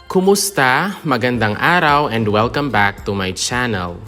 Kumusta? Magandang araw and welcome back to my channel.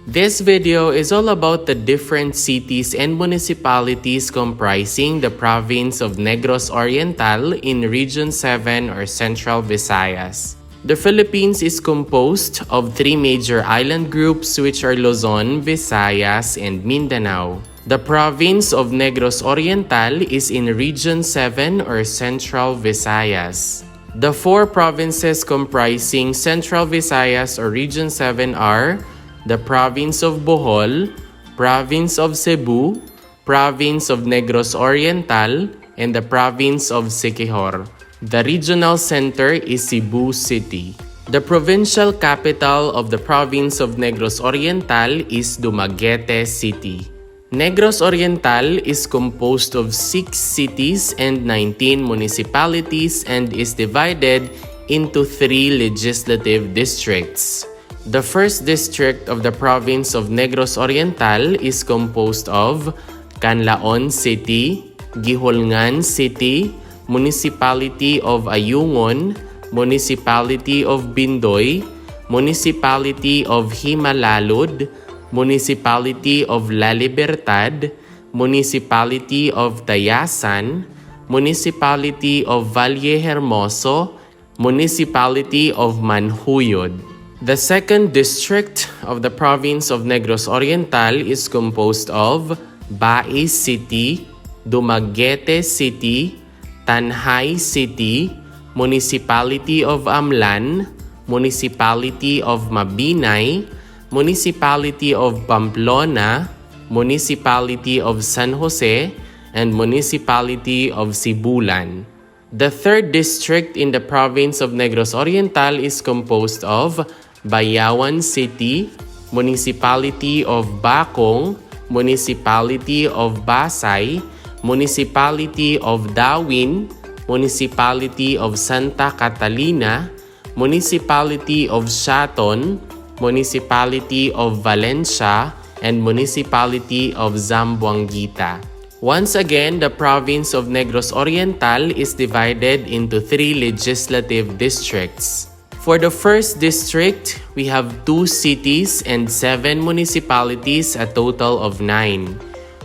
This video is all about the different cities and municipalities comprising the province of Negros Oriental in Region 7 or Central Visayas. The Philippines is composed of three major island groups which are Luzon, Visayas, and Mindanao. The province of Negros Oriental is in Region 7 or Central Visayas. The four provinces comprising Central Visayas or Region 7 are the Province of Bohol, Province of Cebu, Province of Negros Oriental, and the Province of Siquijor. The regional center is Cebu City. The provincial capital of the Province of Negros Oriental is Dumaguete City. Negros Oriental is composed of 6 cities and 19 municipalities and is divided into 3 legislative districts. The first district of the province of Negros Oriental is composed of Canlaon City, Giholngan City, Municipality of Ayungon, Municipality of Bindoy, Municipality of Himalalud, Municipality of 𝗪𝗓𝗓𝗓, Municipality of 𝗪𝗓𝗓𝗧, Municipality of Vallehermoso, Municipality of Manhuyod. The second district of the province of Negros Oriental is composed of VII City, Dumaguete City, Tanhay City, Municipality of Amlan, Municipality of Mabinay, Municipality of Pamplona, Municipality of San Jose, and Municipality of Sibulan. The third district in the province of Negros Oriental is composed of Bayawan City, Municipality of Bacong, Municipality of Basay, Municipality of Dawin, Municipality of Santa Catalina, Municipality of Shaton, Municipality of Valencia, and Municipality of Zamboanguita. Once again, the province of Negros Oriental is divided into 3 legislative districts. For the first district, we have 2 cities and 7 municipalities, a total of 9.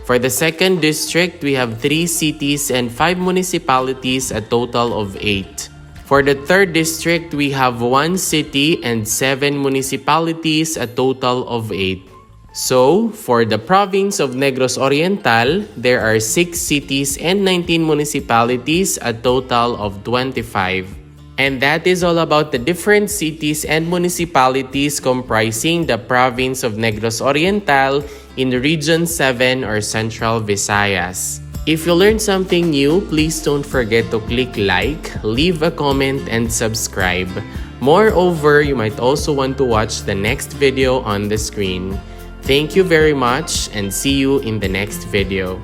For the second district, we have 3 cities and 5 municipalities, a total of 8. For the third district, we have 1 city and 7 municipalities, a total of 8. So, for the province of Negros Oriental, there are 6 cities and 19 municipalities, a total of 25. And that is all about the different cities and municipalities comprising the province of Negros Oriental in Region 7 or Central Visayas. If you learned something new, please don't forget to click like, leave a comment, and subscribe. Moreover, you might also want to watch the next video on the screen. Thank you very much and see you in the next video.